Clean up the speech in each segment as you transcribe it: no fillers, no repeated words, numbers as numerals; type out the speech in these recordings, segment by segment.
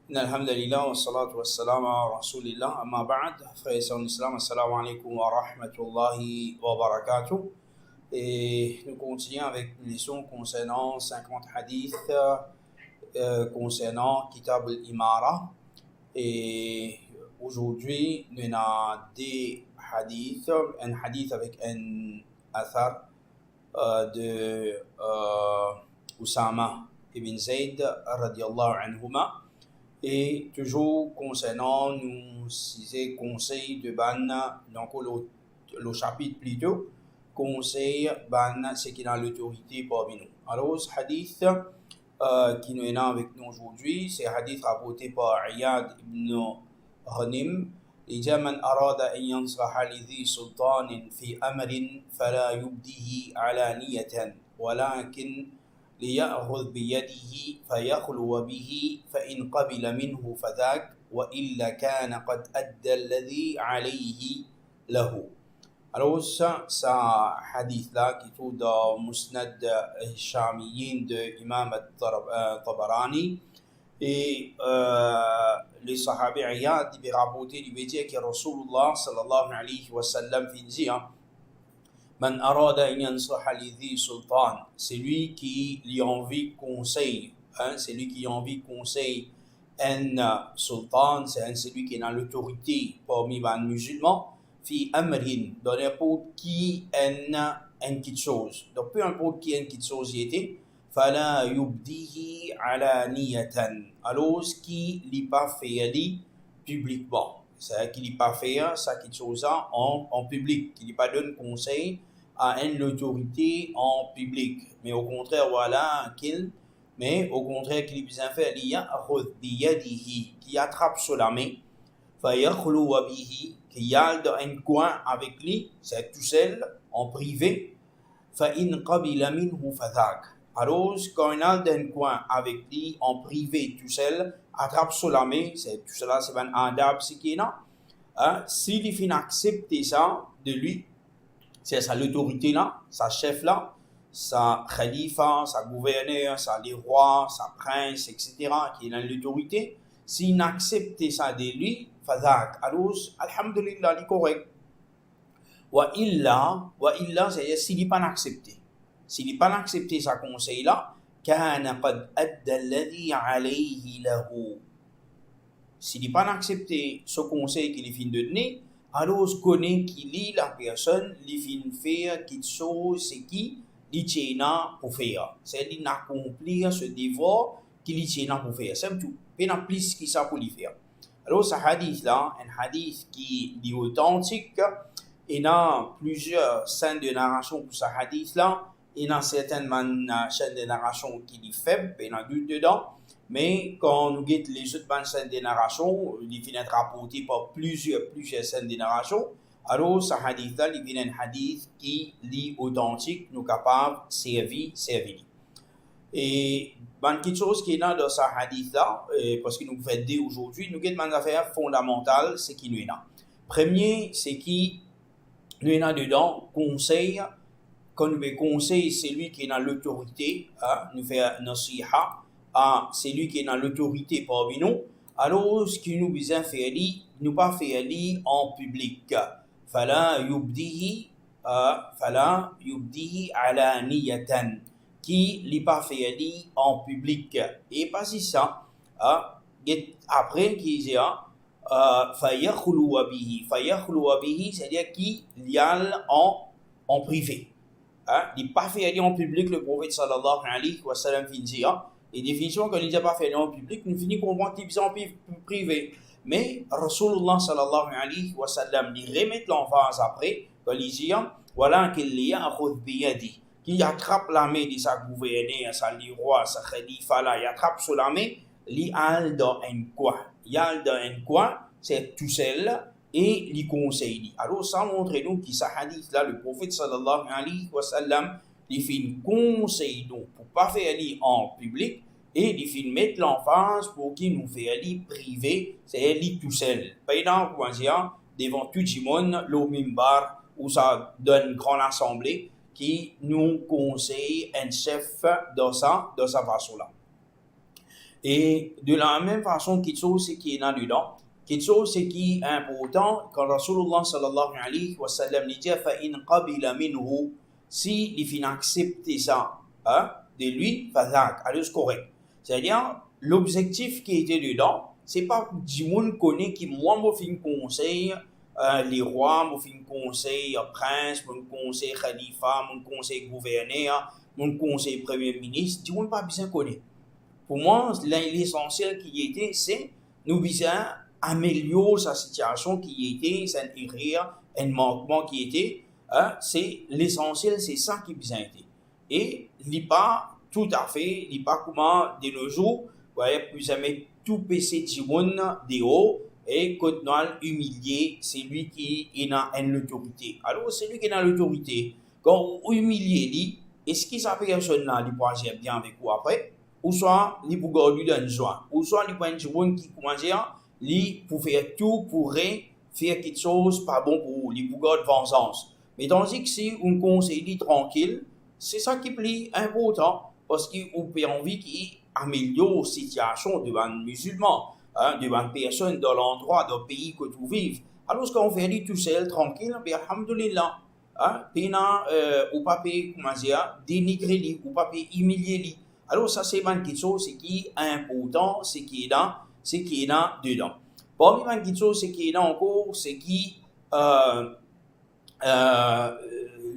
إن الحمد لله والصلاة والسلام على رسول الله أما بعد frères et sœurs en islam assalamu alaikum wa rahmatullahi wa barakatuh et nous continuons avec une leçon concernant 50 hadiths concernant Kitab al-Imara et aujourd'hui nous avons des hadiths, un hadith avec un athar de Usama ibn Zayd radiallahu anhuma. Et toujours concernant nous ces conseils de ban, donc le chapitre plutôt, conseil ban, ce qui est dans l'autorité parmi nous. Alors, ce hadith qui nous est avec nous aujourd'hui, c'est un hadith rapporté par Iyad ibn Ghanim. Il dit من أراد أن ينصح لذي سلطان في أمر فلا يبديه علانية ولكن ليأخذ بيده فيخلو به فإن قبل منه فذاك وإلا كان قد أدى الذي عليه له. Alors ça hadith-là qui trouve dans Musnad Hishamiyin de Imam al-Tabarani et les sahabis Iyad il rapporté lui dit que Rasulullah sallallahu alayhi wa sallam fin dit Man arada an yansaha lidhi sultan, c'est lui qui lui envie conseil, c'est lui qui envie conseil un sultan, c'est celui qui est dans l'autorité parmi les musulmans, fi amrin, dans n'importe qui une petite chose. Donc peu importe qui une petite chose y était, fala yubdihi ala niyatan, alors ce qui n'est pas fait publiquement. C'est qu'il n'est pas fait ça quelque chose en public, qu'il n'est pas donne conseil à une autorité en public, mais au contraire voilà qu'il besoin faire qui attrape sur la main, qui a dans un coin avec lui, c'est tout seul en privé, alors quand il a dans un coin avec lui en privé tout seul, attrape sur la main, c'est tout cela c'est un adab c'est qui là, s'il finit accepter ça de lui, c'est sa l'autorité là, sa chef là, sa khalifa, sa gouverneur, sa les rois, sa prince, etc. qui est dans l'autorité, s'il n'accepte ça de lui, fadak, alors alhamdulillah, il est correct. Wa illa, c'est-à-dire s'il n'est pas accepté. S'il n'est pas accepté sa conseil là, kana qad adda alladhi alayhi lahu. S'il n'est pas accepté ce conseil qu'il est fin de donner, alors je connais qu'il est la personne qui fin faire quelque chose c'est qui il tient pour faire. C'est-à-dire d'accomplir ce devoir qu'il tient pour faire. C'est tout. Il n'y a plus qui ça pour lui faire. Alors ce hadith là, un hadith qui est authentique, il y a plusieurs chaînes de narration pour ce hadith là. Il y a certaines chaînes de narration qui sont faibles, il y en a deux dedans. Mais quand nous guettons les autres chaînes de narration, il finit être rapporté par plusieurs chaînes de narration. Alors, ce hadith-là, il vient un hadith qui est authentique, nous capable de servir. Et quelque chose qui est dans ce hadith-là, parce que nous faisons dire aujourd'hui, nous avons une affaire fondamentale, c'est qui nous est là. Premier, c'est qui nous est là dedans, conseil. Quand nous faisons conseil, c'est lui qui est dans l'autorité, nous fait nasiha. C'est lui qui est dans l'autorité parmi nous. Alors, ce qui nous besoin faire, nous pas faire en public. Fala yubdihi ala niyatan. Qui n'est pas fait en public. Et pas si ça. Après, qui dit fayakhluwa bihi, c'est-à-dire qu'il y a en privé. Il n'est pas fait en public, le prophète sallallahu alayhi wa sallam finit. Et définition que l'on n'a pas fait en public, nous finissons comprendre qu'il est en privé. Mais Rasulullah sallallahu alayhi wa sallam, il remet l'emphase après, quand il dit, voilà qu'il y a un biyadi, qui attrape la main de sa gouverneur, sa roi, sa khalifa là, il attrape sur la main, il a dans un coin, c'est tout seul, et il conseille. Alors, ça montre nous que ce hadith là, le prophète sallallahu alayhi wa sallam, il fait un conseil donc pour pas faire aller en public et il fait mettre l'emphase pour qu'il nous fait aller privé, c'est aller tout seul. Par exemple, devant tout le monde, le mimbar où ça donne une grande assemblée qui nous conseille un chef dans sa façon là. Et de la même façon, quelque chose c'est qui est là-dedans, quelque chose c'est qui est important, quand Rasulullah sallallahu alayhi wa sallam dit فَإِنْ قَبِلَ مِنْهُ, si il finit accepter ça de lui, فَذَاك, alors c'est correct. C'est-à-dire, l'objectif qui était dedans, c'est pas du monde connaît qui, moi, me fait conseil, les rois, me fait conseil prince, me conseil khalifa, me conseil gouverneur, me conseil premier ministre, du monde pas besoin connaître. Pour moi, l'essentiel qui était, c'est nous besoin améliorer sa situation qui était, c'est un erreur, un manquement qui était, c'est l'essentiel, c'est ça qui besoin été. Et il n'est pas tout à fait, il n'est pas comment de nos jours, vous avez tout PC du monde de haut et continuer humilier, c'est lui qui est dans l'autorité. Alors, c'est lui qui est dans l'autorité. Quand vous humiliez lui, est-ce que ça personne là, il peut agir bien avec vous après? Ou soit, il peut garder dans joie. Ou soit, il peut être un monde qui, comment dire, il peut faire tout pour faire quelque chose pas bon pour vous. Il peut garder vengeance. Mais tandis que si on conseille tranquille, c'est ça qui est plus important. Parce qu'on peut envie qu'il améliore la situation devant les musulmans, devant les personnes dans l'endroit, dans le pays que tu vives. Alors, quand on fait tout seul, tranquille, bien, alhamdoulilah, ou pas comment dire, dénigrer lui, ou pas humilier lui. Alors, ça, c'est une chose c'est qui est important, c'est qui est là dedans. Parmi une petite chose, c'est qui est là encore, c'est qui,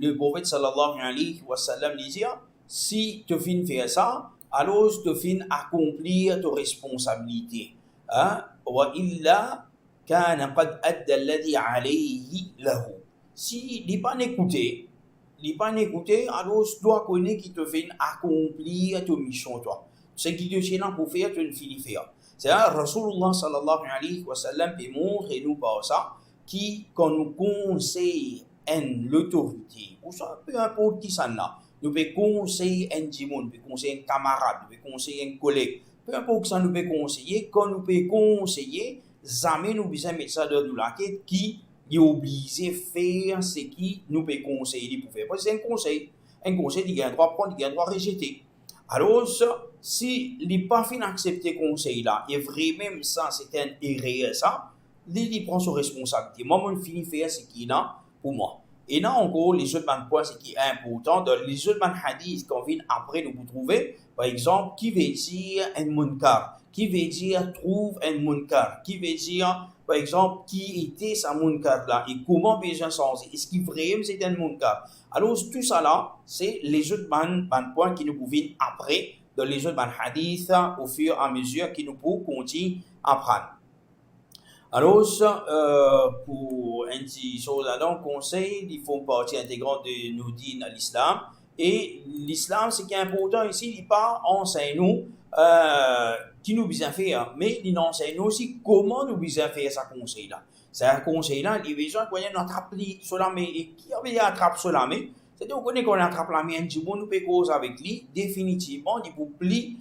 le prophète sallallahu alayhi wa sallam disait, si tu finis faire ça, alors tu finis accomplir ta responsabilité. Wa illa kana qad adda alladhi alayhi lahu. Si il n'est pas écouté, alors tu dois connaître qui te fait accomplir ta mission, toi. Ce qui te tient pour faire, tu le finis faire. C'est-à-dire, Rasulullah sallallahu alayhi wa sallam peut montrer nous par ça, qui, quand nous conseille l'autorité, ou ça, peu importe qui ça là, nous pouvons conseiller un dimon, nous pouvons conseiller un camarade, nous pouvons conseiller un collègue, peu importe qui ça nous peut conseiller, quand nous pouvons conseiller, jamais nous besoin mettre ça dans la tête qui est obligé de faire ce qui nous peut conseiller pour faire. Parce que c'est un conseil, il y a un droit prendre, il y a un droit rejeter. Alors, si il n'est pas fait d'accepter ce conseil-là, et vraiment ça, c'est un erreur, ça, il prend son responsabilité. Moi, je finis de faire ce qui est là pour moi. Et là, encore, les autres points, ce qui est important, dans les autres hadiths qu'on vient après de vous trouver, par exemple, qui veut dire un munkar, qui veut dire trouve un munkar, qui veut dire, par exemple, qui était ce munkar-là et comment besoin changer. Est-ce qu'il vraiment c'est un munkar? Alors, tout ça là, c'est les autres points qui nous pouvons après, dans les autres hadiths, au fur et à mesure qui nous pouvons continuer à apprendre. Alors, pour un petit chose donc conseil, il faut partie intégrante de nos dînes à l'islam. Et l'islam, ce qui est important ici, il pas enseigne nous qui nous besoin faire, mais il enseigne nous aussi comment nous besoin faire ce conseil-là. C'est un conseil-là, il besoin qu'on attrape cela, mais et qui avait attrape cela, mais c'est-à-dire qu'on attrape la mienne, du bon nous peut cause avec lui, définitivement, il faut plus,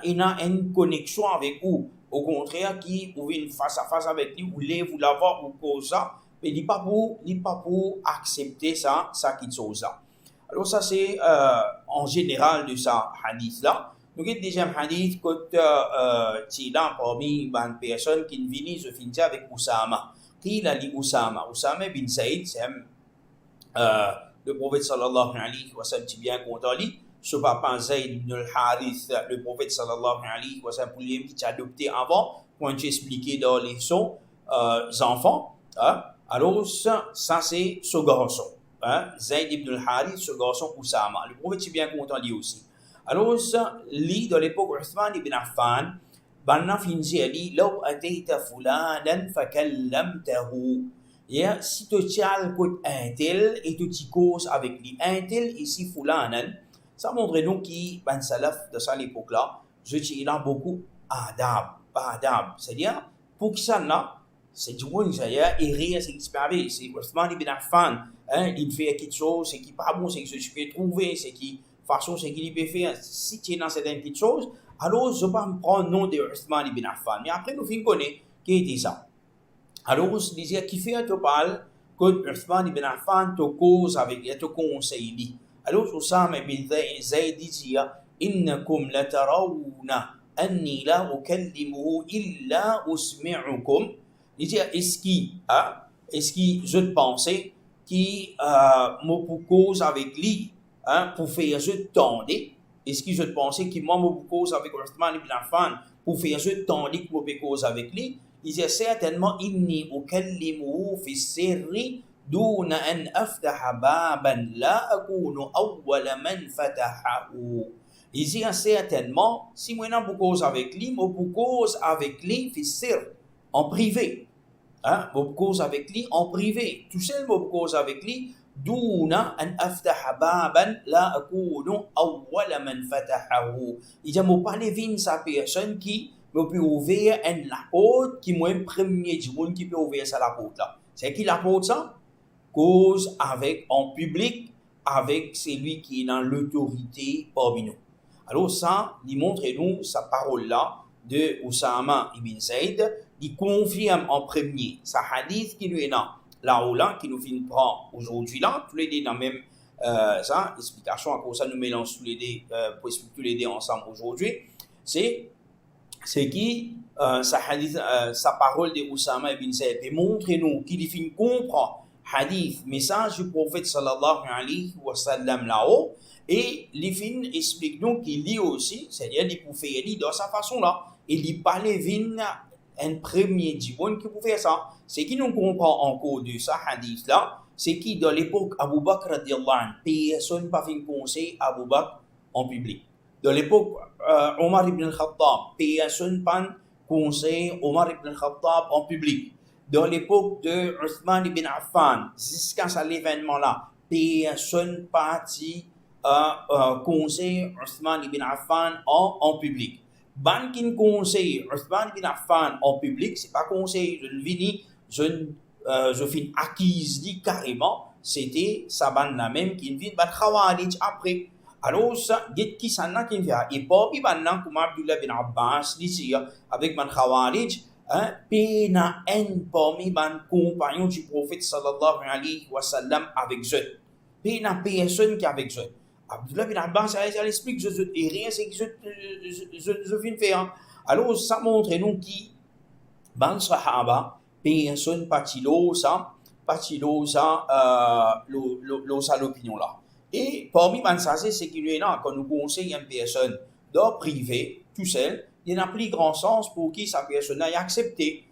il a une connexion avec vous. Au contraire, qui ou une face à face avec lui, ou les vous l'avoir ou cause ça, mais il pas pour accepter ça qui chose là. Alors ça c'est en général de ça hadith là. Donc le deuxième hadith que tu là parmi les personnes qui viennent se finir avec Oussama. Qui l'a dit Oussama bin Saïd, c'est le prophète sallallahu alayhi wa sallam bien content lui. Ce papa Zayd ibn al-Harith, le prophète sallallahu alayhi wa sallam, qui a adopté avant, quand tu expliqué dans les sons enfants. Alors, ça c'est ce garçon. Zayd ibn al-Harith, ce garçon Oussama. Le prophète est bien content lui aussi. Alors, lui, dans l'époque Uthman ibn Affan, Banna finit à dire Law atayta fulanan fakallamtahu. Si tu tiens un tel et tu causes avec lui, un tel ici fulanan. Ça montre donc qu'il ben salaf de ça l'époque-là, il a beaucoup adab. C'est-à-dire, pour qui ça là, c'est du bon, et rien, c'est qui se passe, c'est Othman ibn Affan, il fait quelque chose, c'est qui pas bon, c'est que je peux trouver, c'est qui, façon, c'est qu'il peut faire, si tu es dans certaines petites choses, alors je ne vais pas me prendre le nom de Othman ibn Affan, mais après, nous finissons connaître qui était ça. Alors, on se disait, qui fait un topal, que Othman ibn Affan te cause avec, te conseille. Alors, Oussama bin Zayd dit, Innakum latarawna أني لا أكلمه إلا أسمعكم. Il dit, est-ce que je pensais qui me cause avec lui, pour faire je tendais. Est-ce que je pensais que moi me cause avec Uthman ibn Affan pour faire je tendais que me cause avec lui. Il dit certainement inni ukallimuhu fi sirri دون أن أفتح بابا لا أكون أول من فتحه. Il dit certainement, si moi je cause avec lui, je cause avec lui fi sir, en privé. Je cause avec lui en privé. Tout seul, je cause avec lui. دون أن أفتح بابا لا أكون أول من فتحه. Il dit, je parle de sa personne qui me peut ouvrir la porte, qui est le premier du monde qui peut ouvrir la porte là. C'est qui la porte ça? Cause avec en public avec celui qui est dans l'autorité parmi nous. Alors ça, il montre nous sa parole là de Oussama ibn Zayd, il confirme en premier sa hadith qui lui est là qui nous finit prend aujourd'hui là, tous les deux dans même ça, explication à cause ça nous mélange tous les deux pour expliquer tous les deux ensemble aujourd'hui, c'est qui sa hadith, sa parole de Oussama ibn Zayd et montre nous qu'il finit comprend hadith, message du prophète sallallahu alayhi wa sallam là-haut, et les fins expliquent nous qu'il lit aussi, c'est-à-dire qu'il pouvait lire de sa façon là, et il parlait vin un premier du monde qui pouvait faire ça. C'est qui nous comprend encore de ça hadith là, c'est qui dans l'époque Abu Bakr radiyallahu anhu, personne pas fait conseil Abu Bakr en public. Dans l'époque Omar ibn al-Khattab, personne pas conseil Omar ibn al-Khattab en public. Dans l'époque de Uthman ibn Affan, jusqu'à cet événement-là, personne parti conseil Uthman ibn Affan en public. Ban qui conseille Uthman ibn Affan en public, c'est pas conseil, je finis acquise dit carrément, c'était sa bande la même qui vient ban Khawarij après. Alors ça, dit qui s'en a qui vient. Et pas puis ban comme Abdullah bin Abbas ici avec ban Khawarij. Pena en parmi ban compagnons du prophète sallallahu alayhi wa sallam avec eux. Pena personne qui avec eux. Abdullah bin Abbas, elle explique, et rien, c'est que je viens de faire. Alors, ça montre nous qui, ban sahaba, personne patilo ça, l'opinion là. Et parmi ban ça, c'est qu'il y en a, quand nous conseillons une personne dans privé, tout seul, il y a un plus grand sens pour qui sa personne a accepté.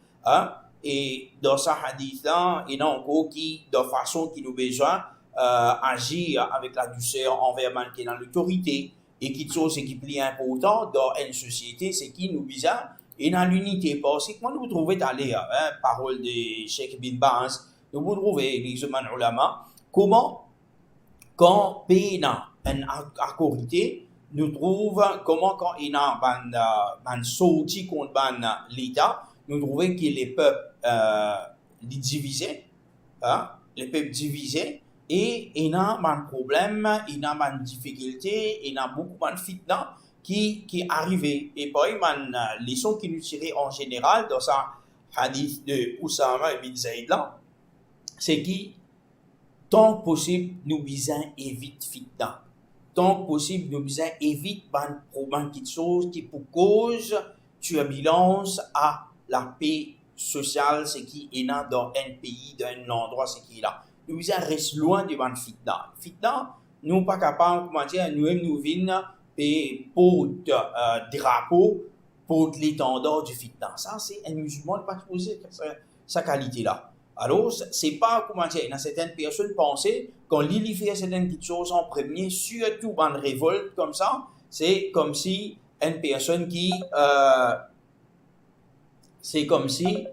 Et dans sa hadith là, il y en a encore qui, de façon qui nous besoin, agir avec la douceur envers man qui est dans l'autorité. Et qui chose qui est plus important dans une société, c'est qui nous besoin et dans l'unité. Parce que quand vous trouvez d'aller, parole de Sheikh bin Baz, vous trouvez les ulama, comment, quand il y a une autorité, nous trouvons comment quand il y a un sorti contre l'État, nous trouvons que les peuples divisés, les peuples divisés, et il y a un problème, il y a une difficulté, il y a beaucoup de fitna qui arrivent. Et par exemple, les leçons qui nous tirent en général dans sa hadith de Oussama ibn Zayd là, c'est que tant que possible, nous besoin éviter fitna. Tant que possible, nous besoin éviter un problème qui chose qui pour cause turbulence à la paix sociale, c'est qui est dans un pays, dans un endroit, c'est qui est là. Nous besoin rester loin de la fitna. Fitna, nous pas capables, comment dire, nous venons et pour drapeau, pour l'étendard du fitna. Ça, c'est un musulman pas poser sa qualité là. Alors, c'est pas, comment dire, dans certaines personnes penser quand l'île fait certaines petites choses en premier, surtout dans une révolte comme ça, c'est comme si une personne qui, c'est comme si,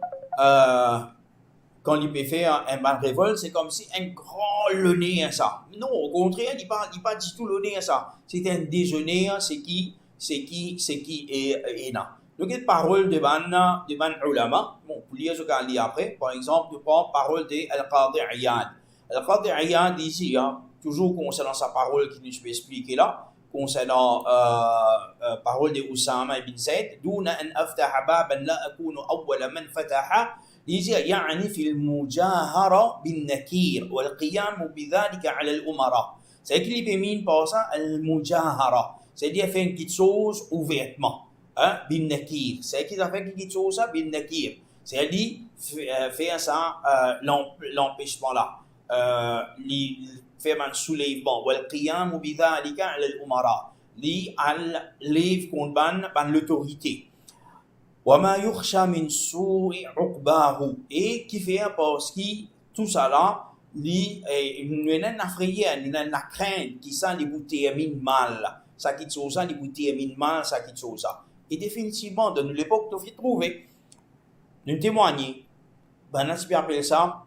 quand il peut faire un ban révolte, c'est comme si un grand le nez à ça. Non, au contraire, il pas du tout le nez à ça. C'est un déjeuner, c'est qui est là. Donc, il y a une parole de ban ulama. Bon, pour lire ce qu'on lit après, par exemple, tu prends parole de Al-Qadi Iyad. Al-Qadi Iyad ici, toujours concernant sa parole qui nous peut expliquer là, concernant parole de Oussama ibn Zayd, دون أن أفتح بابا لا أكون أول من فتحه. يجي يعني في المجاهرة بالنكير والقيام بذلك على الأمراء. C'est qu'il peut mine par ça المجاهرة, c'est-à-dire faire une petite chose ouvertement. bin nakir. C'est qui a fait qui chose ça bin nakir. C'est lui faire ça l'empêchement là. Li fait un soulèvement wal qiyam bi dhalika ala al umara. Li al lève contre ban l'autorité. Wa ma yukhsha min su'i uqbahu. Et qui fait parce que tout ça là nous avons la frayeur, nous avons la crainte qui ça les termine mal. Ça qui chose ça les termine mal, ça qui chose ça. Et définitivement dans l'époque tu fais trouver nous témoigner ben on peut appeler ça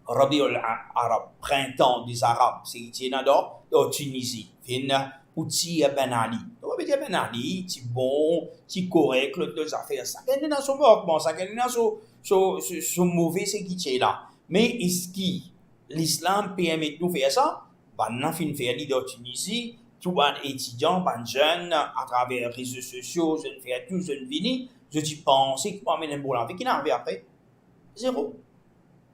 Rabiul Arab, printemps des Arabes, c'est ici dans Tunisie. Fin outil Ben Ali. On va dire Ben Ali, c'est bon, c'est correct les affaires. Ça gagne dans son bon, ça gagne dans son mauvais c'est qui là. Mais est-ce que l'islam permet de nous faire ça? Ben on fin faire dans Tunisie. Tout les étudiants, les jeunes, à travers les réseaux sociaux, jeunes faire tout, jeunes venir, je dis penser qu'ils vont amener un bon avec qui n'arrive après. Zéro.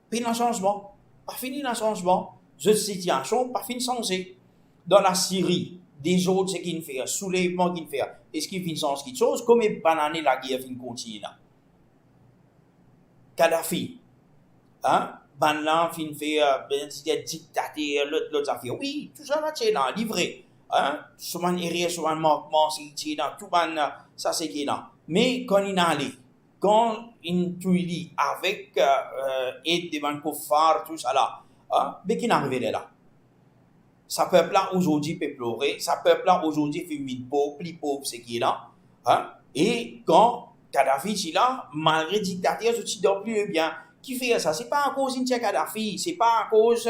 Puis dans le changement. Pas fini dans le changement. Cette situation, pas fini changé. Dans la Syrie, des autres, c'est qu'ils font, soulèvement qu'ils font. Est-ce qu'ils font sens quelque chose? Comme banane la guerre fin continue là. Kadhafi. Hein? Banane fin fait, dictateur, l'autre affaire. Oui, tout ça là, c'est là, livré. Hein? Souvent erreur, souvent manquement, c'est dans tout ça c'est qui là. Mais quand il allait, quand il tuait avec aide des banques phares, tout ça là, mais qui n'arrivait là. Ça peuple là aujourd'hui peut pleurer, ça peuple là aujourd'hui fait mille pauvres, plus pauvre c'est qui là. Hein? Et quand Kadhafi est là, malgré dictateur, je ne dors plus bien. Qui fait ça? C'est pas à cause de Kadhafi, c'est pas à cause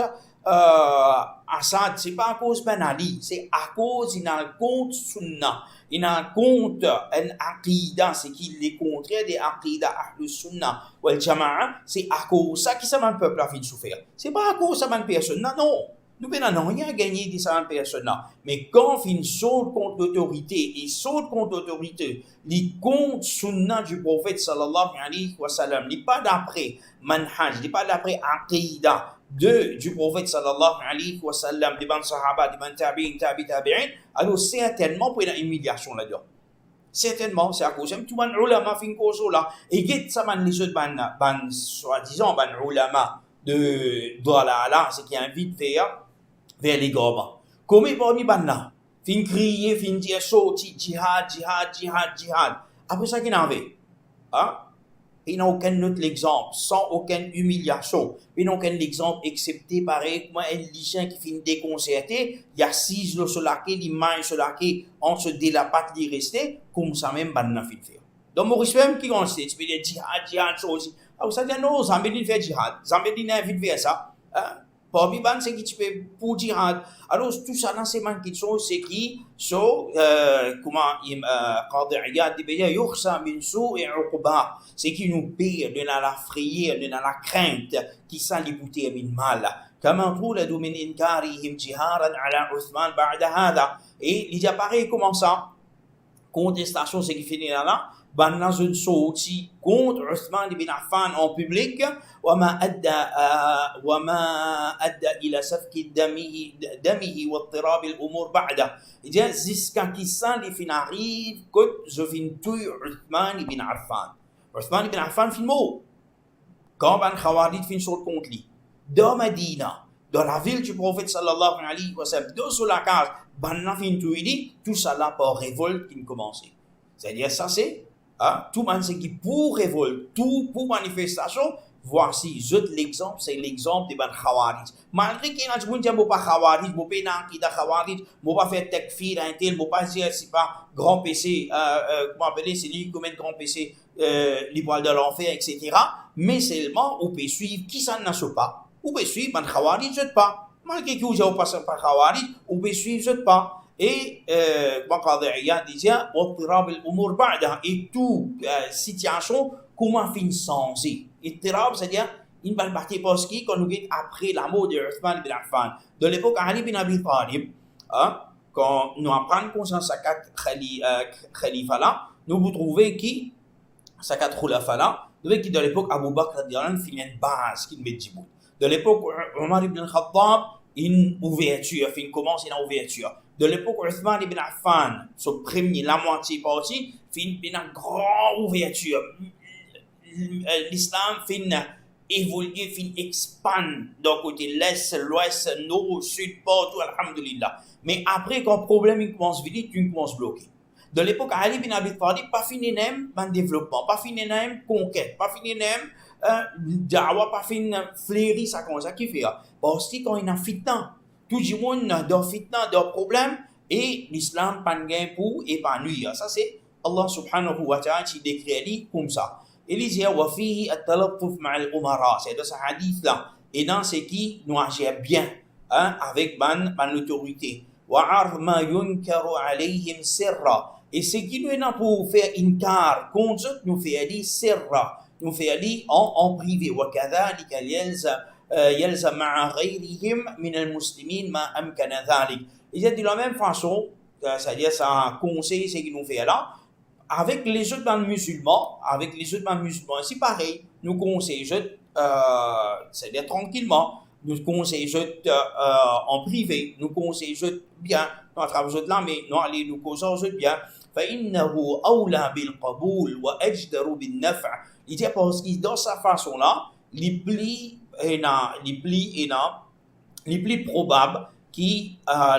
Assad, c'est pas à cause Ben Ali, c'est à cause il a compte Sunna, il a compte un aqida, c'est qu'il est contraire des aqida Ahlus Sunna wal Jama'a, c'est à cause ça qui ça le peuple a fait souffrir. C'est pas à cause ça personne, non. Nous n'avons rien gagné de ça personne. Mais quand on saute contre l'autorité, et saute contre l'autorité, il compte Sunna du prophète sallallahu alayhi wa sallam, il n'est pas d'après manhaj, il n'est pas d'après aqida du prophète sallallahu alayhi wa sallam, des ban sahaba, des ban tabi'in, alors certainement pour une humiliation là-dedans. Certainement, c'est à cause de tout le ulama fin cause là. Et get ça man les autres ban soi-disant ban ulama de Dalala, c'est qui invite vers les gouvernements. Comme parmi ban là, fin crier, fin dire sorti jihad. Après ça qu'il en avait. Hein? Il n'y a aucun autre exemple, sans aucune humiliation. Il n'y a aucun exemple excepté pareil, moi, un lycéen qui finit déconcerté, il y a 6 sur laquelle, il mange sur laquelle, on se délapate d'y rester, comme ça même, ben, n'a fait faire. Donc, Maurice même qui on sait, tu peux dire jihad, chose. Ah, ça dit non, Zambédine fait jihad. Zambédine invite vers ça. Parmi ban, c'est qui tu peux pour jihad. Alors, tout ça, dans ces manques qui sont, c'est qui, comment, Qadi Iyad dit, yukhsa min su'i uqba. C'est qui nous pire, de la frayeur, de la crainte, qui sent les bouteilles min mal. Comme تولد من إنكارهم جهارا على عثمان بعد هذا. Et il apparaît comment ça? Contestation, c'est qui finit là. Ben dans une sortie contre Uthman ibn Affan en public, وما أدى إلى سفك دمه واضطراب الأمور بعده. Il dit jusqu'à qui ça les fin arrive que je viens tuer Uthman ibn Affan. Uthman ibn Affan fin mot. Quand ben Khawarij fin sorte contre lui. Dans Medina, dans la ville du prophète sallallahu alayhi wa sallam, dans la case, ben la fin tuer lui, tout ça là par révolte qui commençait. C'est-à-dire ça c'est tout le monde c'est qui pour révolte, tout pour manifestation, voici l'exemple, c'est l'exemple des Khawarij. Malgré qu'il y a des gens qui ne sont pas Khawarij, ne sont pas Khawarij, ne sont pas faire takfir, ne sont pas dire c'est pas grand PC, comment appeler, c'est lui qui commet grand PC, les poils de l'enfer, etc. Mais seulement, on peut suivre qui ça ne pas. On peut suivre les Khawarij, je ne pas. Malgré que vous n'avez pas Khawarij, on peut suivre, je ne pas. Et Qadi Iyad disait واضطراب الامور بعدها et toute situation comment fin sensé اضطراب c'est-à-dire une bonne partie parce que quand nous vient après la mort de Uthman ibn Affan de l'époque Ali bin Abi Talib quand nous apprenons conscience à quatre khalifa là nous vous trouvez qui ces quatre khulafa là nous voyez qui de l'époque Abu Bakr radiyallahu anhu finit une base qui met Djibouti de l'époque Omar ibn al-Khattab une ouverture, fin commencer une ouverture. De l'époque Uthman ibn Affan, ce premier, la moitié partie, fin une grande ouverture. L'islam fin évoluer, fin expand d'un côté l'est, l'ouest, nord, sud, partout, alhamdulillah. Mais après, quand le problème il commence vite, tu commences à bloquer. De l'époque Ali bin Abi Talib, pas fini même un développement, pas fini même conquête, pas fini même dawa, pas fini fleurir ça comme ça qui fait. Parce que quand il y a un fitna, tout le monde dans fitna, dans problème, et l'islam pas gain pour épanouir. Ça c'est Allah subhanahu wa ta'ala qui décrit comme ça. Il dit wa fihi at-talaffuf ma'al umara, c'est dans ce hadith là. Et dans ce qui nous agit bien avec l'autorité. Wa arf ma yunkaru alayhim sirra. Et ce qui nous est là pour faire inkar contre nous fait dire sirra, nous fait dire en privé. Wa kadhalika yalzam ma'a ghayrihim min al-muslimin ma amkana dhalik. Il dit de la même façon, c'est-à-dire ça conseille ce qui nous fait là. Avec les autres musulmans, c'est pareil. Nous conseillons, c'est-à-dire tranquillement. Nous conseillons en privé. Nous conseillons bien. Nous attrapons là, mais nous allons nous conseiller bien. فإنه أولى بالقبول وأجدر بالنفع. Il dit parce que dans sa façon là, les plus probable que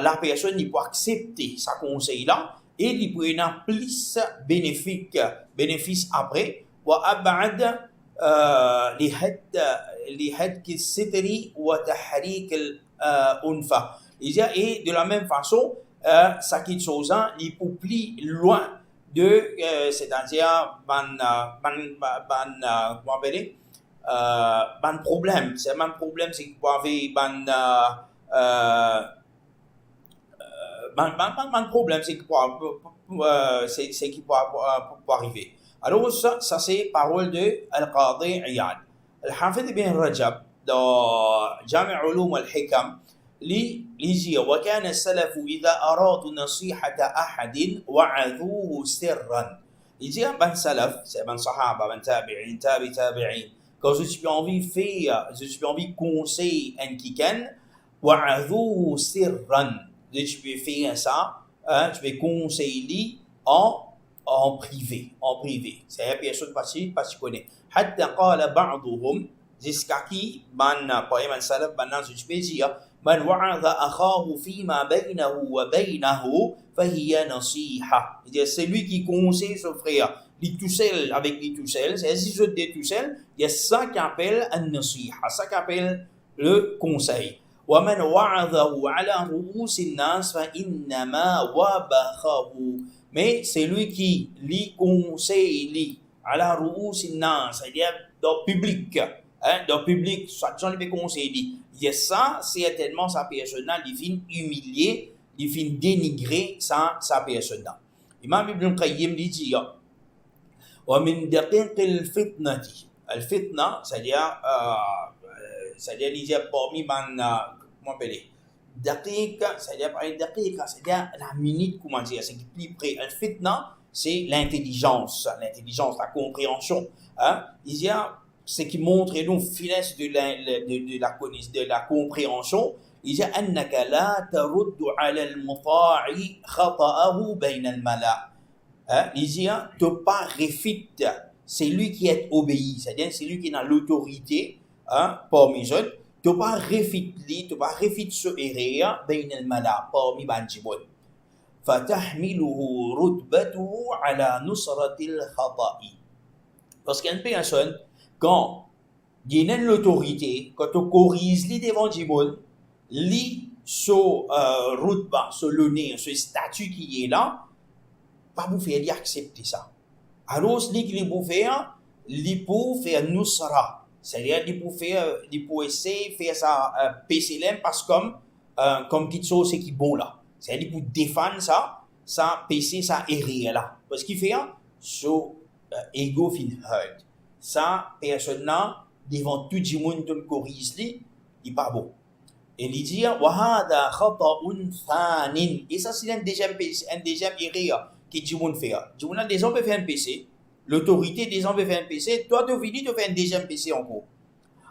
la personne peut accepter sa conseil là. Et il peut y avoir plus bénéfice après. وأبعد لهتك الستر وتحريك الأنفة. Et de la même façon, ça qui est chose, il peut plus loin de, c'est-à-dire, comment appeler, problème. C'est un problème, c'est qu'il peut avoir problème, c'est qui peut arriver. Alors ça c'est parole de Al-Qadi Iyad. Al-Hafidh ibn Rajab dans Jami' Ulum al-Hikam dit وكان السلف إذا أرادوا نصيحة أحد وعظوه سرا. Il dit ben salaf, c'est ben sahaba, ben tabi'in, tabi'in. Quand je suis envie conseiller un quelqu'un, وعظوه سرا. Tu peux faire ça, tu peux conseiller en privé. C'est une personne pas si connaît. حتى قال بعضهم jusqu'à qui par exemple salaf je peux dire من وعظ أخاه فيما بينه وبينه فهي نصيحة. C'est lui qui conseille son frère, lui tout seul avec lui tout seul, c'est si je dis tout seul, il y a ça qui appelle النصيحة, ça qui appelle le conseil. ومن وعظه على رؤوس الناس فإنما وبخه. Mais c'est lui qui lui conseille à la رؤوس الناس, c'est-à-dire dans le public, dans le public, ça lui conseille. Et ça, certainement, sa personne, il vient humilier, il vient dénigrer sa personne. Imam Ibn Qayyim dit ومن دقيق الفتنة. الفتنة, c'est-à-dire il dit parmi comment appeler daqiq, c'est-à-dire la minute, comment dire, c'est plus près. Al-fitna, c'est l'intelligence, la compréhension. Il y a ce qui montre nous finesse de la compréhension. Il y a annaka la taruddu ala al-muta'i khata'ahu bayna al-mala'. Il y a ne pas réfute, c'est lui qui est obéi, c'est-à-dire c'est lui qui a l'autorité parmi les autres. Tu pas refit ce erreur بين الملا parmi banjibon فتحمله رتبته على نصرة الخطأ. Parce qu'une personne quand il a l'autorité, quand tu corriges les devant jibon, li so rutba, so le nez, ce statut qui est là, pas vous faire accepter ça. Alors ce qui vous faire, li pour faire nusra. C'est-à-dire qu'il peut essayer de faire ça PCLM parce que comme quelque chose qui est bon là. C'est-à-dire qu'il peut défendre ça PC, ça erreur là. Parce qu'il fait so ego fin hurt. Ça, personne là, devant tout le monde qui le corrige, il n'est pas bon. Et il dit, وَهَذَا خَطَأٌ ثَانٍ. Et ça, c'est un deuxième erreur que tout le monde fait. Tout le monde, des gens peuvent faire un PC. L'autorité des gens veut faire un PC, toi tu finis de faire un deuxième PC encore.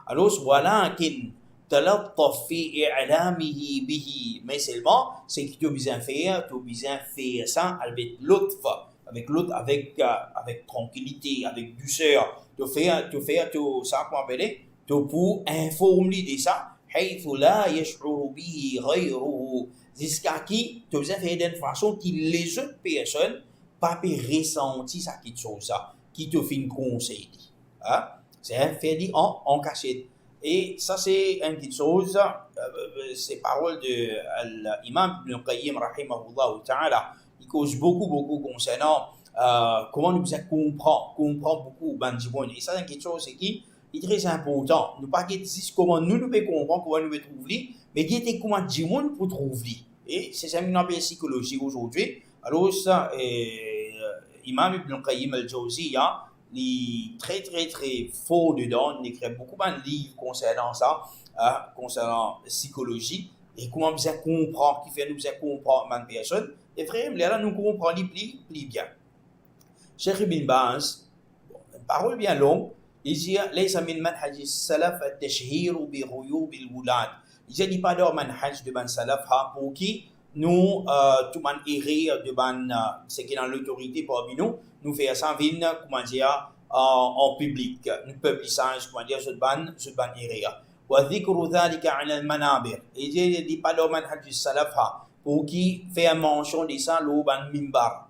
Alors voilà qu'il تلطف في إعلامه به. Mais seulement, c'est que tu as besoin de faire ça avec l'autre, avec tranquillité, avec douceur. Tu fais ça, comment appeler, tu pour informer de ça, حيث لا يشعر به غيره. Jusqu'à qui, tu as besoin de faire d'une façon que les autres personnes pas ressentir ça quelque chose, ça, qui te fait une conseil. Hein? C'est un fait en cachette. Et ça, c'est une petite chose, ces paroles de l'imam Ibn Qayyim, rahimahullah ta'ala, il cause beaucoup concernant comment nous comprend beaucoup Banjibon. Et ça, c'est une petite chose, c'est qui est très important. Nous pas dire comment nous pouvons comprendre, comment nous pouvons trouver, mais dire comment Jimon peut trouver. Et c'est une psychologie aujourd'hui. Alors, ça, Imam Ibn Qayyim al-Jawziyya, il est très fort dedans. Il écrit beaucoup de livres concernant ça, concernant la psychologie et comment nous comprendre, qui fait nous comprendre une personne. Et frère, là, nous comprenons plus bien. Cheikh Ibn Baz, une parole bien longue, il dit ليس من منهج السلف التشهير بغيوب الولاد. Il dit pas de manhaj de ban salaf pour qui nous tout man errer de ban ce qui est dans l'autorité parmi nous fait ça comment dire en public, nous publicisons comment dire ce ban errer. وذكر ذلك على المنابر. Il dit pas de manhaj salaf pour qui fait mention de ça le ban minbar,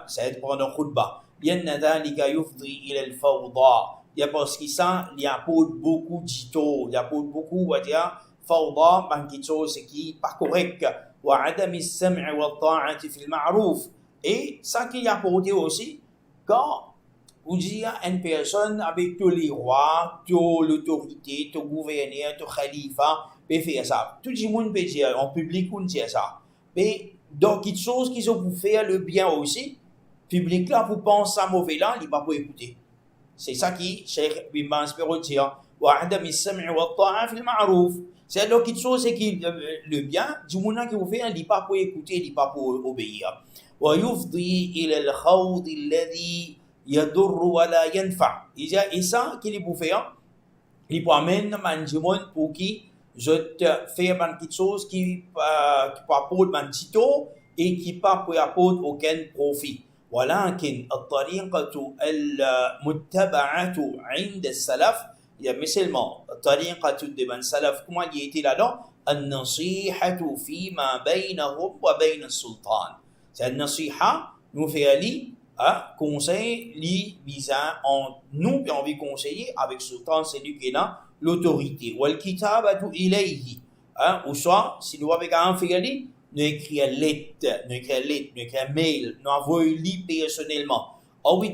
c'est pendant khutbah. لأن ذلك يفضي إلى الفوضى. Il y a parce que ça, il y a beaucoup d'ito, il y a beaucoup, on va dire, fawda, quelque chose qui n'est pas correct. وعدم السمع والطاعة في المعروف. Et ça qu'il y a pour dire aussi, quand vous dites à une personne avec tous les rois, toute l'autorité, tout gouverneur, tout khalifa, peut faire ça. Tout le monde peut dire, en public, on dit ça. Mais dans quelque chose qui sont pour faire le bien aussi, public là, vous pensez à mauvais là, il ne va pas écouter. C'est ça qui, Cheikh Ibn Baz peut dire. وعدم السمع والطاعة في المعروف. C'est donc quelque chose qui le bien du monde qui vous fait, il n'est pas pour écouter, il n'est pas pour obéir. ويفضي إلى الخوض الذي يضر ولا ينفع. Et ça qu'il est pour faire, il peut amener du monde pour qui je te fais quelque chose qui peut apporter un petit taux et qui ne peut apporter aucun profit. ولكن الطريقة المتبعة عند السلف il y a seulement الطريقة de السلف comment il était là-dedans النصيحة فيما بينهم وبين السلطان. C'est une nasiha nous fait aller conseil li visant en nous puis on veut conseiller avec sultan c'est lui qui est là l'autorité والكتابة إليه ou soit si nous avec un fait aller nous écrire lettre, nous écrire mail, nous envoyer personnellement. أو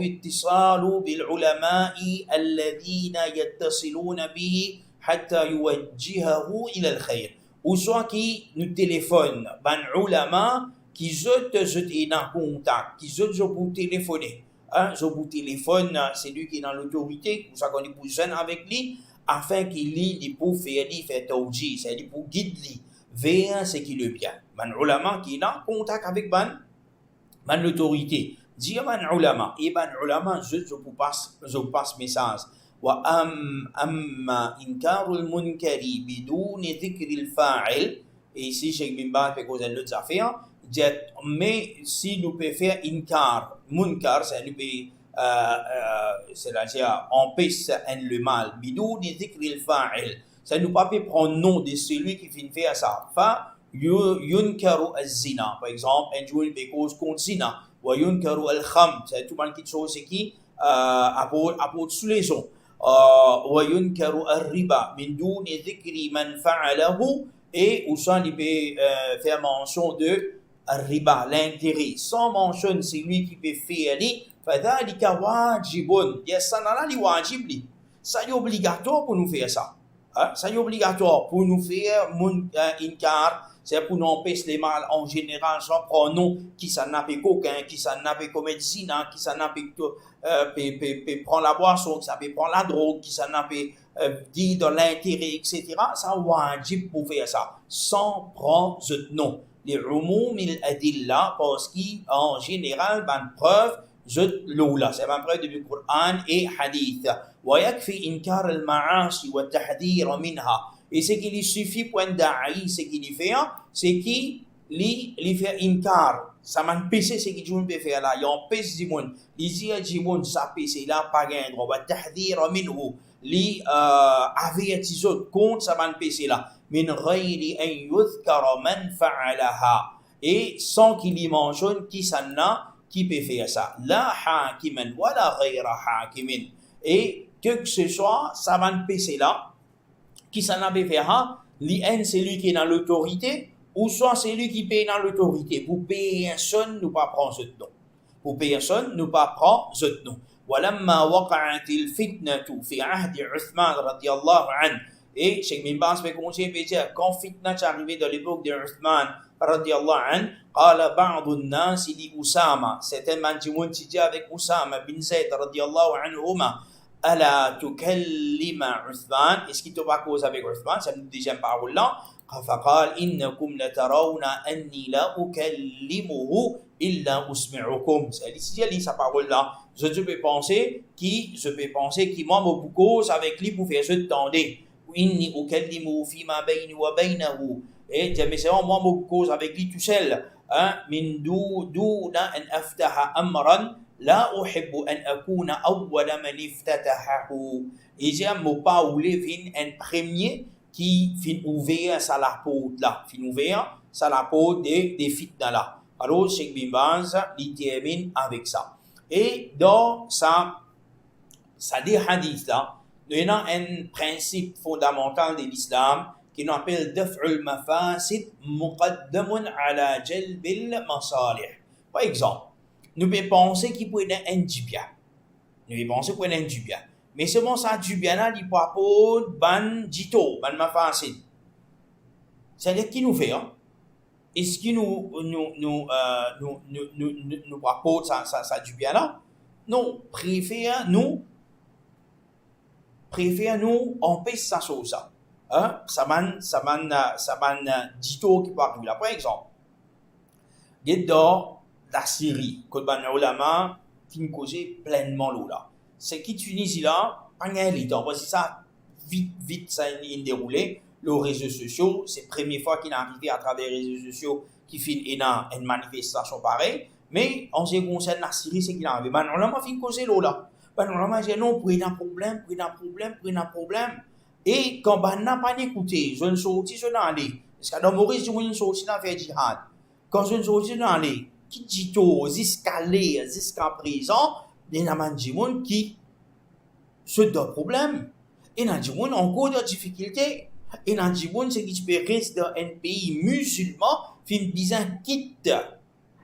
اتصال بالعلماء الذين يتصلون به حتى يوجهه إلى الخير. Ou soit qui nous téléphone, ban ulama qui je en contact, qui je vous téléphoner. Je vous téléphone, c'est lui qui est dans l'autorité, vous savez qu'on est positionné avec lui, afin qu'il lit pour faire tawji, c'est-à-dire pour guider lui vers ce qui est le bien. Man ulama qui est en contact avec ban l'autorité. Dire ban ulama, et ban ulama, je vous passe message. وأما إنكار المنكر بدون ذكر الفاعل. Et ici, Cheikh Ibn Baz peut causer d'autres affaires. Mais si nous pouvons faire inkar, munkar, c'est-à-dire empêche le mal. بدون ذكر الفاعل. Ça nous pas peut prendre nom de celui qui vient faire ça. Fa yunkaru az-zina. Par exemple, un jour il peut cause contre zina. Wa yunkaru al-kham. C'est tout le quelque chose qui apporte sous les gens. وينكر الربا من دون ذكر من فعله. Et aussi il peut faire mention de riba, l'intérêt, sans mentionner celui qui peut faire aller. فذلك واجب. Ça n'a pas wajib li. Ça est obligatoire pour nous faire ça. Ça est obligatoire pour nous faire inkar. C'est pour nous empêcher les mal en général, sans prendre nom qui s'en n'a pas coquin, qui s'en n'a pas commettre zina, qui s'en n'a pas prendre la boisson, qui s'en peut prendre la drogue, qui s'en n'a pas dire dans l'intérêt, etc. Ça wajib pour faire ça, sans prendre ce nom. Les rumum il adilla parce qu'en général, ben preuve, زد لولا c'est même près du Coran et hadith ويكفي إنكار المعاصي والتحذير منها et ce qu'il suffit pour un da'i ce qu'il fait c'est qu'il fait inkar ça m'empêche ce que tu peux faire là il empêche du monde il dit du monde ça péché là pas gain droit والتحذير منه li avertir contre ça m'empêche là من غير أن يذكر من فعلها et sans qu'il y mentionne qui s'en a qui peut faire ça la hakiman wala ghayra hakimin et que ce soit ça m'empêche là qui s'en a peut faire l'un celui qui est dans l'autorité ou soit celui qui paye dans l'autorité pour personne nous pas prendre ce nom pour personne nous pas prendre ce nom ولما وقعت الفتنة في عهد عثمان رضي الله عنه et Cheikh Bin Baz peut commencer à dire quand fitna est arrivé dans l'époque de Uthman رضي الله عنه قال بعض الناس لأسامة certainement du monde qui dit avec Usama bin Zayd رضي الله عنهما ألا تكلم عثمان est-ce qu'il te va cause avec Uthman c'est une deuxième parole là فقال إنكم لترون أني لا أكلمه إلا أسمعكم c'est sa parole là je peux penser qui moi me cause avec lui pour faire ce tendre إني أكلمه فيما بيني وبينه et mais c'est moi me cause avec lui tout seul من دون أن أفتح أمرا لا أحب أن أكون أول من افتتحه et j'ai un mot pas où les vins un premier qui fin ouvert ça la porte là fin ouvert ça la porte des fitna là alors Cheikh Bin Baz il termine avec ça et dans ça dit hadith là il y a un principe fondamental de l'islam qui nous appelle daf'ul mafasid muqaddamun ala jalbil masalih par exemple nous pouvons penser qu'il peut être un du bien mais seulement ça du bien là il peut apporter ban dito ban mafasid c'est-à-dire qui nous fait est-ce qu'il nous apporte ça du bien là non préfère nous empêcher ça sur ça ça man dito qui peut arriver là par exemple dans la Syrie quand ban ulama qui nous cause pleinement là c'est qui Tunisie là pas gain les temps parce que ça vite ça est déroulé les réseaux sociaux c'est la première fois qu'il est arrivé à travers les réseaux sociaux qui fait une manifestation pareille mais en ce qui concerne la Syrie c'est qu'il est arrivé ban ulama fin causer là ban ulama dit non pour un problème et quand ban n'a pas écouté je ne sorti je n'en aller parce que dans Maurice je ne sorti dans faire jihad quand je ne sorti dans aller qui dit tout jusqu'à présent il y a des gens qui se donnent problème il y a des gens encore de difficultés il y a des gens qui peuvent rester dans un pays musulman fin bizarre quitte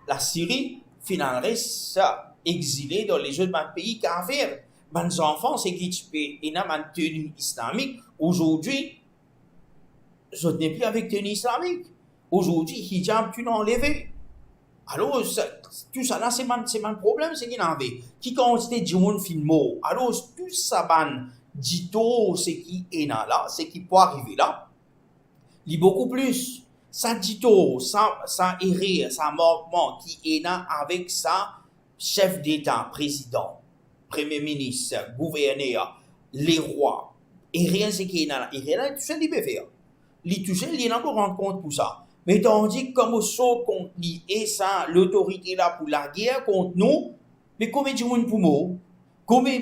la Syrie finalement reste exilé dans les autres pays kafirs mes enfants c'est qui peuvent il y a une tenue islamique aujourd'hui je n'ai plus avec tenue islamique aujourd'hui hijab tu l'as enlevé alors tout ça là c'est mon problème c'est qu'il en avait qui quantité de monde filmo alors tout ça ban dito c'est qui est là c'est qui peut arriver là il beaucoup plus ça dito ça erreur ça manquement qui est là avec ça chef d'état président premier ministre gouverneur les rois et rien c'est qui est là et rien tout ça il peut faire il tout seul il encore rendre compte pour ça mais tandis que comme au saut contre lui et ça l'autorité là pour la guerre contre nous mais combien de monde pour moi combien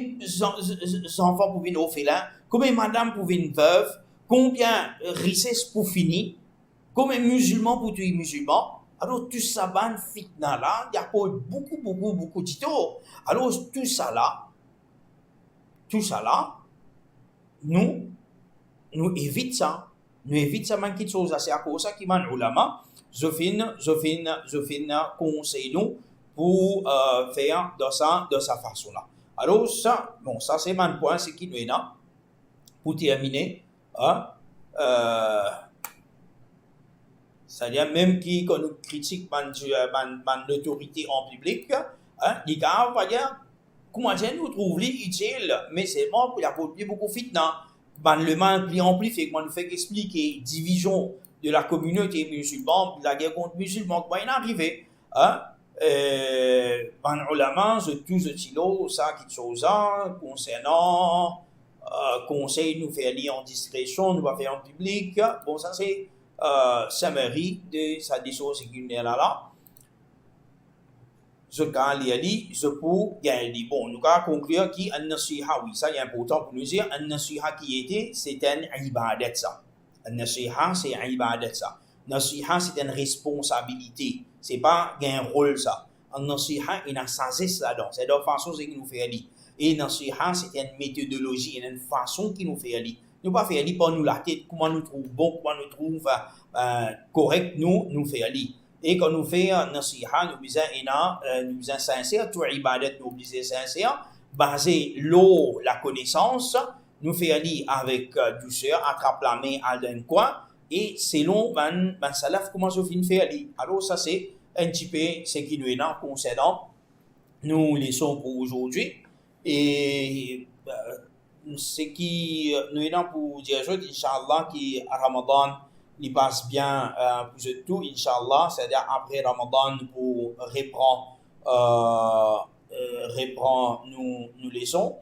d'enfants pour venir au là combien de madame pour venir veuve combien richesse pour finir combien de musulmans pour tuer musulmans alors tout ça ban fitna là il y a beaucoup de tito alors tout ça là nous évite ça nous évite ça man qui chose c'est à cause ça qui man ulama je fin conseil nous pour faire de sa façon là alors ça bon ça c'est mon point c'est qui nous est là pour terminer c'est-à-dire même qui quand nous critique l'autorité en public les gars on va dire comment nous trouve utile mais c'est bon pour y apporter beaucoup fitna le mal plus amplifié qu'on fait expliquer division de la communauté musulmane la guerre contre musulmans comment il est arrivé ban ulama, tout ce tilo, ça qui chose concernant conseil nous faire lire en discrétion, nous va faire en public. Bon, ça c'est summary de ça des choses qui est là. Je quand li, je pour gagner. Bon, nous allons conclure qui an-nasiha, oui, ça est important pour nous dire, an-nasiha qui était, c'est un ibadat ça. An-nasiha, c'est un ibadat ça. Nasiha, c'est une responsabilité. C'est pas un rôle ça. An-nasiha, il y a une sagesse là-dedans. C'est de façon ce qui nous fait aller. Et nasiha, c'est une méthodologie, une façon qui nous fait aller. Nous pas faire aller par nous la tête, comment nous trouve bon, comment nous trouve correct, nous fait aller. Et quand nous faisons nasiha, nous besoin sincère, tout ibadat nous besoin sincère, basé l'eau, la connaissance, nous faisons aller avec douceur, attrape la main à d'un coin, et selon ben salaf comment je finis faire aller. Alors ça c'est un petit peu ce qui nous est là concernant nous laissons pour aujourd'hui. Et ce qui nous est là pour dire aujourd'hui, Inch'Allah, qui Ramadan il passe bien pour tout, Inch'Allah, c'est-à-dire après Ramadan, pour reprendre nous leçons.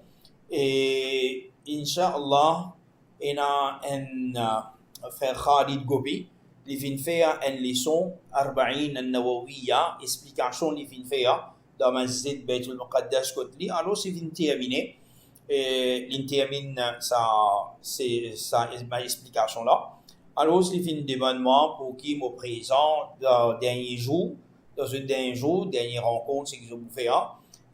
Et Inch'Allah, il y a un frère Khalid Gobi, il vient faire une leçon, Arba'in al-Nawawiyya, explication, il vient faire dans Masjid Bayt al-Muqaddas Kotli. Alors, c'est vient terminer. Il termine sa explication là. Alors, c'est une demande pour qui me présente dans dernier jour, dernière rencontre, c'est que je vous fais.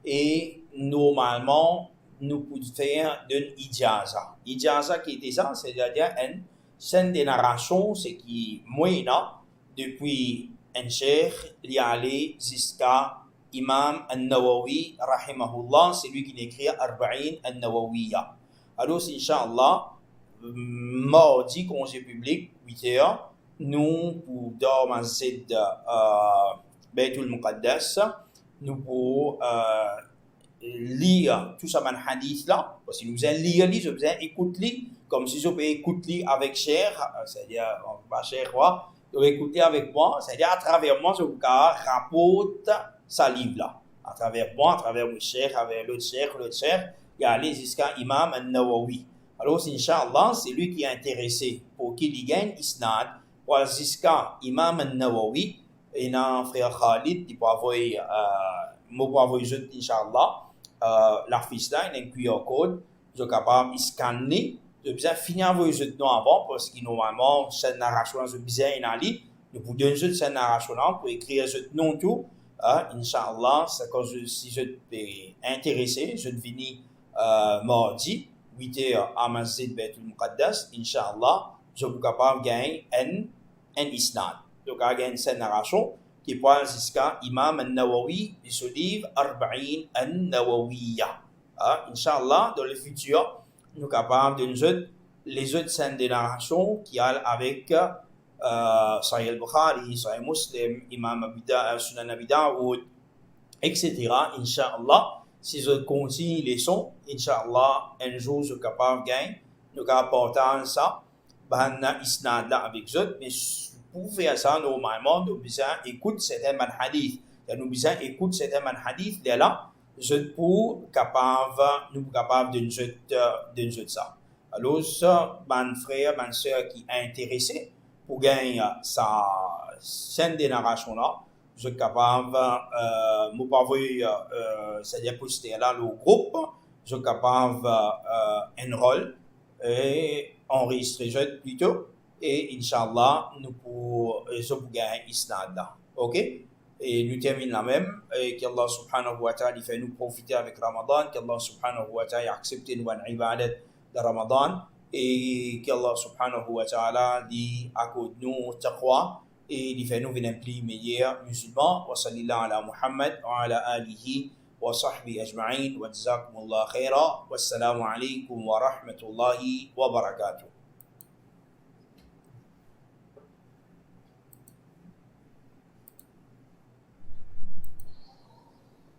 Et normalement, nous pouvons faire d'une ijaza. Ijaza qui était ça, c'est-à-dire une scène de narration, c'est qui, moi, depuis un cheikh, il y allé jusqu'à Imam al-Nawawi, rahimahullah, c'est lui qui écrit Arba'in al-Nawawiyya. Alors, Inch'Allah, mardi, congé public, 8h, nous, pour dans Masjid Bayt al-Muqaddas, nous pour lire tout ça, un hadith là, parce que nous besoin lire, nous besoin écouter, comme si je peux écouter avec cher, c'est-à-dire, pas cher, quoi, je vais écouter avec moi, c'est-à-dire, à travers moi, je vous rapporte sa livre là. À travers moi, à travers le cheikh, avec l'autre cheikh, il y a allé jusqu'à Imam al-Nawawi. Alors, Inch'Allah, c'est lui qui est intéressé pour qu'il gagne Isnad, pour jusqu'à Imam al-Nawawi, et un frère Khalid, qui peut avoir, Inch'Allah, la fiche là, il y a un QR code, je suis capable de scanner, je besoin finir avec le nom avant, parce que normalement, cette narration, je besoin d'aller, nous pouvons donner cette narration pour écrire ce nom tout. Inch'Allah, si je suis intéressé, je viens mardi, 8h à Masjid Bayt al-Muqaddas, Inch'Allah, je suis capable de gagner un isnad. Donc, il y a une narration qui parle jusqu'à Imam al-Nawawi et ce livre Arba'in al-Nawawiyya. Inch'Allah, dans le futur, nous sommes capables de les autres scènes de narration qui ont avec Sahih al-Bukhari, Sahih Muslim, Imam Sunan Abi Dawud, etc. Inch'Allah, si je continue les sons, Inch'Allah, un jour je suis capable de gagner, nous sommes capables de ça, bahana isnad là avec eux, mais pour faire ça, normalement, nous besoin écouter certains hadiths. Nous besoin écouter certains hadiths là, je pour nous capable de nous ça. Alors, ça, mon frère, ma soeur qui est intéressé pour gagner sa scène de narration là, je suis capable de m'envoyer cette diapositive là, le groupe, je suis capable d'enrôler et enregistrer plutôt. Et Inch'Allah, nous pour gagner Isnad là. Ok? Et nous terminons la même. Et qu'Allah subhanahu wa ta'ala fait nous profiter avec Ramadan. Qu'Allah subhanahu wa ta'ala accepte nous en ibadat de Ramadan. Et qu'Allah subhanahu wa ta'ala dit accorde nous taqwa. Et il fait nous venir plus meilleurs musulmans. Wa sallallahu ala Muhammad wa ala alihi wa sahbihi ajma'in. Wa jazakumullah khaira. Wassalamu alaykum wa rahmatullahi wa barakatuh.